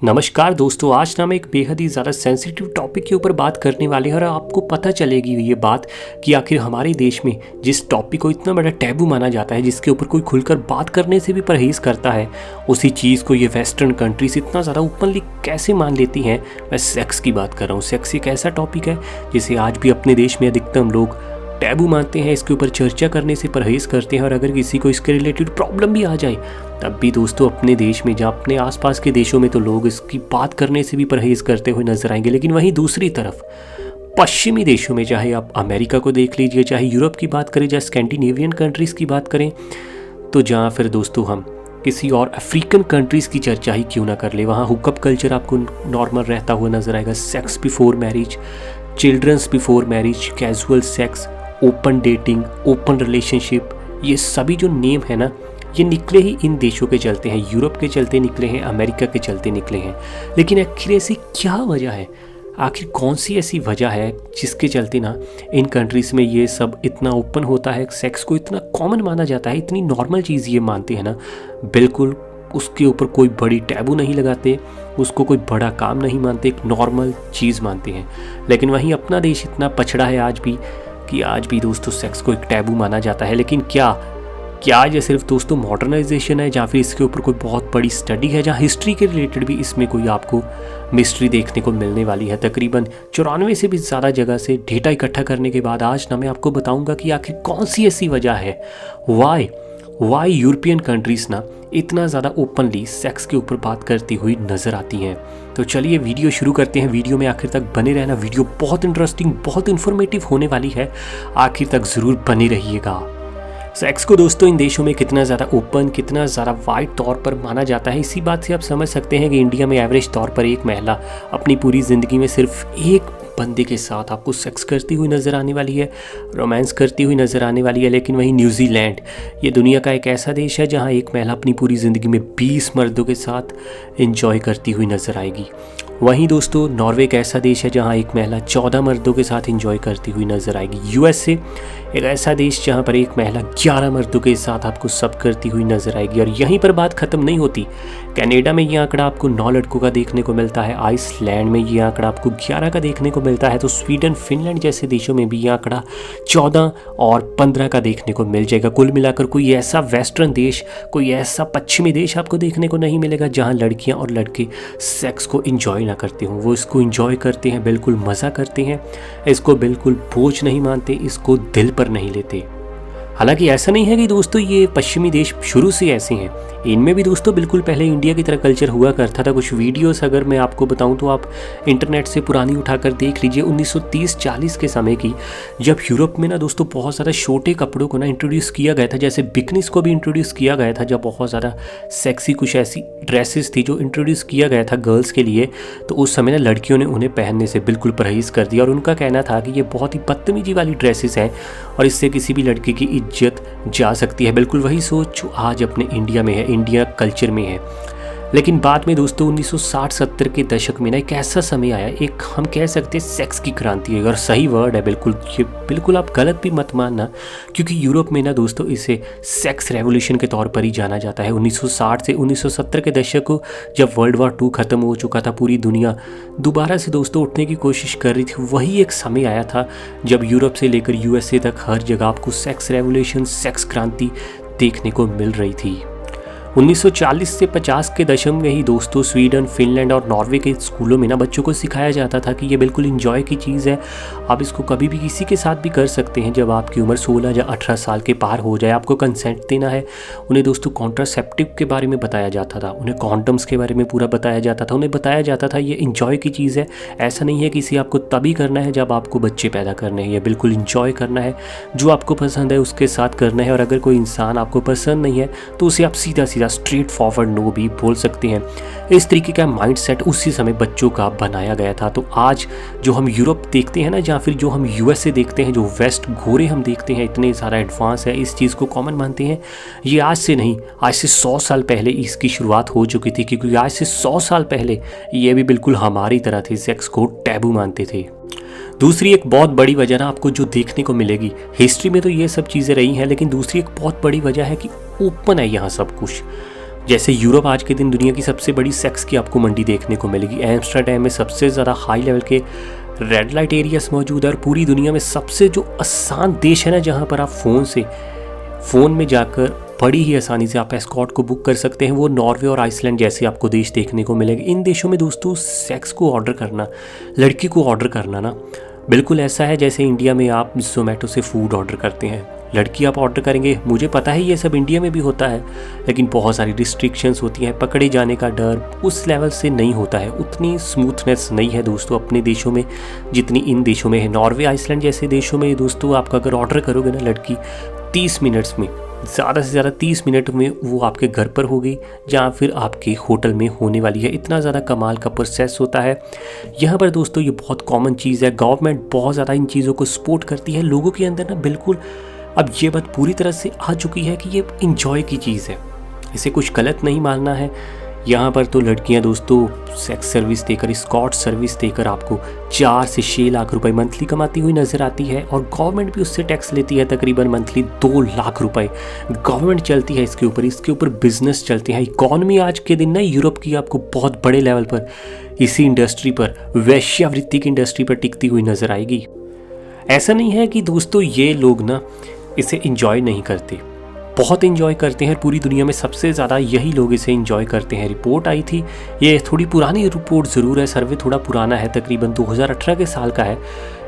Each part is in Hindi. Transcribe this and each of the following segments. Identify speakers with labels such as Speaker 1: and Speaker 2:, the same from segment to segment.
Speaker 1: नमस्कार दोस्तों, आज ना हम एक बेहद ही ज़्यादा सेंसिटिव टॉपिक के ऊपर बात करने वाले हैं और आपको पता चलेगी ये बात कि आखिर हमारे देश में जिस टॉपिक को इतना बड़ा टैबू माना जाता है, जिसके ऊपर कोई खुलकर बात करने से भी परहेज़ करता है, उसी चीज़ को ये वेस्टर्न कंट्रीज इतना ज़्यादा ओपनली कैसे मान लेती हैं। मैं सेक्स की बात कर रहा हूँ। सेक्स एक ऐसा टॉपिक है जिसे आज भी अपने देश में अधिकतम लोग टैबू मानते हैं, इसके ऊपर चर्चा करने से परहेज़ करते हैं और अगर किसी को इसके रिलेटेड प्रॉब्लम भी आ जाए तब भी दोस्तों अपने देश में, जहाँ अपने आसपास के देशों में तो लोग इसकी बात करने से भी परहेज़ करते हुए नजर आएंगे। लेकिन वहीं दूसरी तरफ पश्चिमी देशों में, चाहे आप अमेरिका को देख लीजिए, चाहे यूरोप की बात करें, चाहे स्कैंडिनेवियन कंट्रीज़ की बात करें, तो जहाँ फिर दोस्तों हम किसी और अफ्रीकन कंट्रीज़ की चर्चा ही क्यों ना कर ले, वहाँ हुकअप कल्चर आपको नॉर्मल रहता हुआ नजर आएगा। Sex before marriage, childrens before marriage, casual sex, open dating, open relationship, ये सभी जो नेम है ना, ये निकले ही इन देशों के चलते हैं, यूरोप के चलते निकले हैं, अमेरिका के चलते निकले हैं। लेकिन आखिर ऐसी क्या वजह है, आखिर कौन सी ऐसी वजह है जिसके चलते ना इन कंट्रीज़ में ये सब इतना ओपन होता है, सेक्स को इतना कॉमन माना जाता है, इतनी नॉर्मल चीज़ ये मानते हैं ना, बिल्कुल उसके ऊपर कोई बड़ी टैबू नहीं लगाते, उसको कोई बड़ा काम नहीं मानते, एक नॉर्मल चीज़ मानते हैं। लेकिन वहीं अपना देश इतना पछड़ा है आज भी कि आज भी दोस्तों सेक्स को एक टैबू माना जाता है। लेकिन क्या ये सिर्फ दोस्तों मॉडर्नाइजेशन है, या फिर इसके ऊपर कोई बहुत बड़ी स्टडी है, जहाँ हिस्ट्री के रिलेटेड भी इसमें कोई आपको मिस्ट्री देखने को मिलने वाली है। तकरीबन 94 से भी ज़्यादा जगह से डेटा इकट्ठा करने के बाद आज ना मैं आपको बताऊंगा कि आखिर कौन सी ऐसी वजह है वाई यूरोपियन कंट्रीज़ ना इतना ज़्यादा ओपनली सेक्स के ऊपर बात करती हुई नज़र आती हैं। तो चलिए वीडियो शुरू करते हैं। वीडियो में आखिर तक बने रहना, वीडियो बहुत इंटरेस्टिंग, बहुत इन्फॉर्मेटिव होने वाली है, आखिर तक ज़रूर बने रहिएगा। सेक्स को दोस्तों इन देशों में कितना ज़्यादा ओपन, कितना ज़्यादा वाइड तौर पर माना जाता है, इसी बात से आप समझ सकते हैं कि इंडिया में एवरेज तौर पर एक महिला अपनी पूरी ज़िंदगी में सिर्फ एक बंदे के साथ आपको सेक्स करती हुई नज़र आने वाली है, रोमांस करती हुई नज़र आने वाली है। लेकिन वहीं न्यूजीलैंड, ये दुनिया का एक ऐसा देश है जहां एक महिला अपनी पूरी ज़िंदगी में 20 मर्दों के साथ एंजॉय करती हुई नज़र आएगी। वहीं दोस्तों नॉर्वे एक ऐसा देश है जहां एक महिला 14 मर्दों के साथ एंजॉय करती हुई नज़र आएगी। यूएसए एक ऐसा देश जहां पर एक महिला 11 मर्दों के साथ आपको सब करती हुई नज़र आएगी। और यहीं पर बात ख़त्म नहीं होती, कनाडा में ये आंकड़ा आपको 9 लड़कों का देखने को मिलता है, आइसलैंड में ये आंकड़ा आपको 11 का देखने को मिलता है, तो स्वीडन, फिनलैंड जैसे देशों में भी ये आंकड़ा 14 और 15 का देखने को मिल जाएगा। कुल मिलाकर कोई ऐसा वेस्टर्न देश, कोई ऐसा पश्चिमी देश आपको देखने को नहीं मिलेगा जहाँ लड़कियाँ और लड़के सेक्स को इंजॉय ना करते हों। वो इसको इंजॉय करते हैं, बिल्कुल मज़ा करते हैं, इसको बिल्कुल बोझ नहीं मानते, इसको दिल पर नहीं लेते। हालांकि ऐसा नहीं है कि दोस्तों ये पश्चिमी देश शुरू से ऐसे हैं, इनमें भी दोस्तों बिल्कुल पहले इंडिया की तरह कल्चर हुआ करता था। कुछ वीडियोस अगर मैं आपको बताऊं तो आप इंटरनेट से पुरानी उठाकर देख लीजिए, 1930-40 के समय की, जब यूरोप में ना दोस्तों बहुत ज़्यादा छोटे कपड़ों को ना इंट्रोड्यूस किया गया था, जैसे बिकनीज को भी इंट्रोड्यूस किया गया था, जब बहुत ज़्यादा सेक्सी कुछ ऐसी ड्रेसेस थी जो इंट्रोड्यूस किया गया था गर्ल्स के लिए, तो उस समय ना लड़कियों ने उन्हें पहनने से बिल्कुल परहेज़ कर दिया और उनका कहना था कि ये बहुत ही बदतमीजी वाली ड्रेसेस हैं और इससे किसी भी लड़के की इज्जत जा सकती है। बिल्कुल वही सोच जो आज अपने इंडिया में है, इंडिया कल्चर में है। लेकिन बाद में दोस्तों 1960-70 के दशक में ना एक ऐसा समय आया, एक हम कह सकते हैं सेक्स की क्रांति है, और सही वर्ड है बिल्कुल, ये बिल्कुल आप गलत भी मत मानना, क्योंकि यूरोप में ना दोस्तों इसे सेक्स रेवोल्यूशन के तौर पर ही जाना जाता है। 1960 से 1970 के दशक को, जब वर्ल्ड वॉर 2 ख़त्म हो चुका था, पूरी दुनिया दोबारा से दोस्तों उठने की कोशिश कर रही थी, वही एक समय आया था जब यूरोप से लेकर यूएसए तक हर जगह आपको सेक्स रेवोल्यूशन, सेक्स क्रांति देखने को मिल रही थी। 1940 से 50 के दशक में ही दोस्तों स्वीडन, फिनलैंड और नॉर्वे के स्कूलों में ना बच्चों को सिखाया जाता था कि ये बिल्कुल इंजॉय की चीज़ है, आप इसको कभी भी किसी के साथ भी कर सकते हैं जब आपकी उम्र 16 या 18 साल के पार हो जाए, आपको कंसेंट देना है। उन्हें दोस्तों कॉन्ट्रासेप्टिव के बारे में बताया जाता था, उन्हें कॉन्डम्स के बारे में पूरा बताया जाता था, उन्हें बताया जाता था ये इंजॉय की चीज़ है, ऐसा नहीं है कि इसे आपको तभी करना है जब आपको बच्चे पैदा करने हैं, ये बिल्कुल इंजॉय करना है, जो आपको पसंद है उसके साथ करना है, और अगर कोई इंसान आपको पसंद नहीं है तो उसे आप सीधा स्ट्रेट फॉरवर्ड नो भी बोल सकते हैं। इस तरीके का माइंडसेट उसी समय बच्चों का बनाया गया था। तो आज जो हम यूरोप देखते हैं ना, या फिर जो हम यूएसए देखते हैं, जो वेस्ट गोरे हम देखते हैं, इतने सारा एडवांस है, इस चीज़ को कॉमन मानते हैं, ये आज से नहीं, आज से 100 साल पहले इसकी शुरुआत हो चुकी थी, क्योंकि आज से 100 साल पहले ये भी बिल्कुल हमारी तरह थे, सेक्स को टैबू मानते थे। दूसरी एक बहुत बड़ी वजह ना आपको जो देखने को मिलेगी, हिस्ट्री में तो ये सब चीज़ें रही हैं, लेकिन दूसरी एक बहुत बड़ी वजह है कि ओपन है यहाँ सब कुछ। जैसे यूरोप आज के दिन दुनिया की सबसे बड़ी सेक्स की आपको मंडी देखने को मिलेगी। एम्स्टर्डम में सबसे ज़्यादा हाई लेवल के रेड लाइट एरियाज मौजूद है और पूरी दुनिया में सबसे जो आसान देश है ना, जहाँ पर आप फ़ोन में जाकर बड़ी ही आसानी से आप एस्कॉर्ट को बुक कर सकते हैं, वो नॉर्वे और आइसलैंड जैसे आपको देश देखने को मिलेंगे। इन देशों में दोस्तों सेक्स को ऑर्डर करना, लड़की को ऑर्डर करना ना बिल्कुल ऐसा है जैसे इंडिया में आप ज़ोमैटो से फूड ऑर्डर करते हैं। लड़की आप ऑर्डर करेंगे, मुझे पता है ये सब इंडिया में भी होता है, लेकिन बहुत सारी रिस्ट्रिक्शंस होती हैं, पकड़े जाने का डर उस लेवल से नहीं होता है, उतनी स्मूथनेस नहीं है दोस्तों अपने देशों में जितनी इन देशों में है। नॉर्वे आइसलैंड जैसे देशों में दोस्तों आपका अगर ऑर्डर करोगे ना लड़की, 30 मिनट्स में, ज़्यादा से ज़्यादा 30 मिनट में वो आपके घर पर होगी या फिर आपके होटल में होने वाली है। इतना ज़्यादा कमाल का प्रोसेस होता है यहाँ पर दोस्तों, ये बहुत कॉमन चीज़ है। गवर्नमेंट बहुत ज़्यादा इन चीज़ों को सपोर्ट करती है। लोगों के अंदर ना बिल्कुल अब ये बात पूरी तरह से आ चुकी है कि ये इंजॉय की चीज़ है, इसे कुछ गलत नहीं मानना है। यहाँ पर तो लड़कियाँ दोस्तों सेक्स सर्विस देकर, एस्कॉर्ट सर्विस देकर आपको 4 से 6 लाख रुपए मंथली कमाती हुई नज़र आती है और गवर्नमेंट भी उससे टैक्स लेती है तकरीबन मंथली 2 लाख रुपए। गवर्नमेंट चलती है इसके ऊपर बिजनेस चलते हैं। इकॉनमी आज के दिन ना यूरोप की आपको बहुत बड़े लेवल पर इसी इंडस्ट्री पर, वेश्यावृत्ति की इंडस्ट्री पर टिकती हुई नज़र आएगी। ऐसा नहीं है कि दोस्तों ये लोग ना इसे इंजॉय नहीं करते, बहुत इंजॉय करते हैं। पूरी दुनिया में सबसे ज़्यादा यही लोग इसे इंजॉय करते हैं। रिपोर्ट आई थी, ये थोड़ी पुरानी रिपोर्ट ज़रूर है, सर्वे थोड़ा पुराना है, तकरीबन 2018 के साल का है।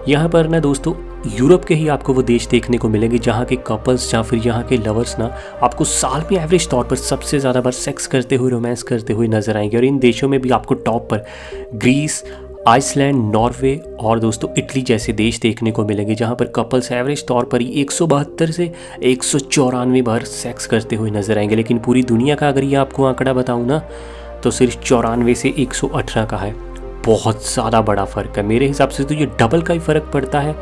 Speaker 1: यहाँ पर ना दोस्तों यूरोप के ही आपको वो देश देखने को मिलेंगे जहाँ के कपल्स या फिर यहाँ के लवर्स ना आपको साल में एवरेज तौर पर सबसे ज़्यादा बार सेक्स करते हुए, रोमांस करते हुए नजर आएंगे। और इन देशों में भी आपको टॉप पर ग्रीस, आइसलैंड, नॉर्वे और दोस्तों इटली जैसे देश देखने को मिलेंगे जहां पर कपल्स एवरेज तौर पर ही 172 से 194 बार सेक्स करते हुए नजर आएंगे। लेकिन पूरी दुनिया का अगर ये आपको आंकड़ा बताऊं ना तो सिर्फ 94 से 118 का है। बहुत ज़्यादा बड़ा फ़र्क है। मेरे हिसाब से तो ये डबल का ही फ़र्क पड़ता है।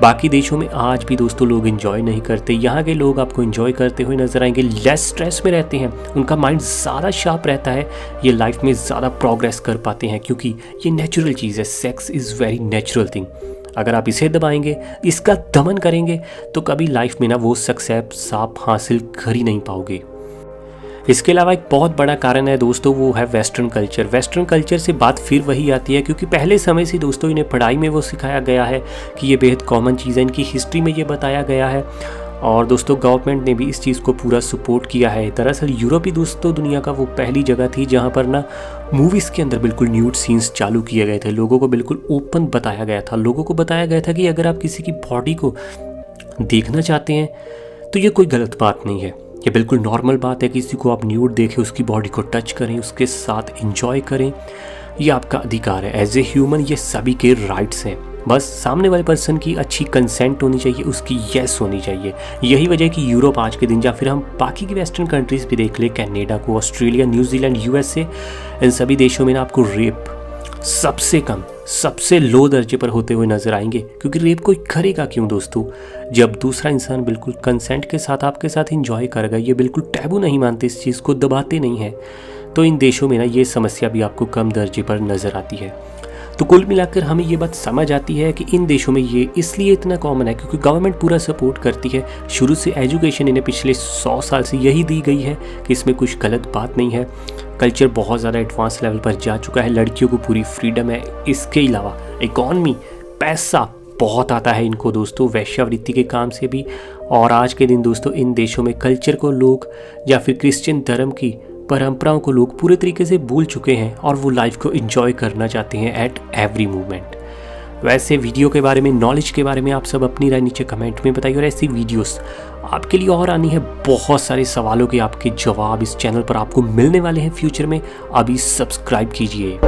Speaker 1: बाकी देशों में आज भी दोस्तों लोग एंजॉय नहीं करते, यहाँ के लोग आपको एंजॉय करते हुए नजर आएंगे। लेस स्ट्रेस में रहते हैं, उनका माइंड ज़्यादा शार्प रहता है, ये लाइफ में ज़्यादा प्रोग्रेस कर पाते हैं क्योंकि ये नेचुरल चीज़ है। Sex is very natural thing. अगर आप इसे दबाएंगे, इसका दमन करेंगे तो कभी लाइफ में ना वो सक्सेस आप हासिल कर ही नहीं पाओगे। इसके अलावा एक बहुत बड़ा कारण है दोस्तों, वो है वेस्टर्न कल्चर। वेस्टर्न कल्चर से बात फिर वही आती है क्योंकि पहले समय से दोस्तों इन्हें पढ़ाई में वो सिखाया गया है कि ये बेहद कॉमन चीज़ है, इनकी हिस्ट्री में ये बताया गया है और दोस्तों गवर्नमेंट ने भी इस चीज़ को पूरा सपोर्ट किया है। दरअसल यूरोप ही दोस्तों दुनिया का वो पहली जगह थी जहाँ पर ना मूवीज़ के अंदर बिल्कुल न्यूड सीन्स चालू किए गए थे। लोगों को बिल्कुल ओपन बताया गया था। लोगों को बताया गया था कि अगर आप किसी की बॉडी को देखना चाहते हैं तो ये कोई गलत बात नहीं है, ये बिल्कुल नॉर्मल बात है। किसी को आप न्यूड देखें, उसकी बॉडी को टच करें, उसके साथ एंजॉय करें, ये आपका अधिकार है। एज ए ह्यूमन ये सभी के राइट्स हैं। बस सामने वाले पर्सन की अच्छी कंसेंट होनी चाहिए, उसकी येस होनी चाहिए। यही वजह है कि यूरोप आज के दिन या फिर हम बाकी की वेस्टर्न कंट्रीज़ भी देख ले, कनाडा को, ऑस्ट्रेलिया, न्यूजीलैंड, यूएसए, इन सभी देशों में ना आपको रेप सबसे कम, सबसे लो दर्जे पर होते हुए नजर आएंगे। क्योंकि रेप कोई करेगा क्यों दोस्तों, जब दूसरा इंसान बिल्कुल कंसेंट के साथ आपके साथ एंजॉय करेगा। ये बिल्कुल टैबू नहीं मानते, इस चीज़ को दबाते नहीं हैं। तो इन देशों में ना ये समस्या भी आपको कम दर्जे पर नज़र आती है। तो कुल मिलाकर हमें ये बात समझ आती है कि इन देशों में ये इसलिए इतना कॉमन है क्योंकि गवर्नमेंट पूरा सपोर्ट करती है। शुरू से एजुकेशन इन्हें पिछले 100 साल से यही दी गई है कि इसमें कुछ गलत बात नहीं है। कल्चर बहुत ज़्यादा एडवांस लेवल पर जा चुका है, लड़कियों को पूरी फ्रीडम है। इसके अलावा इकॉनमी, पैसा बहुत आता है इनको दोस्तों वेश्यावृत्ति के काम से भी। और आज के दिन दोस्तों इन देशों में कल्चर को लोग या फिर क्रिश्चियन धर्म की परंपराओं को लोग पूरे तरीके से भूल चुके हैं और वो लाइफ को एंजॉय करना चाहते हैं एट एवरी मोमेंट। वैसे वीडियो के बारे में, नॉलेज के बारे में आप सब अपनी राय नीचे कमेंट में बताइए और ऐसी वीडियोस आपके लिए और आनी है। बहुत सारे सवालों के आपके जवाब इस चैनल पर आपको मिलने वाले हैं फ्यूचर में। अभी सब्सक्राइब कीजिए।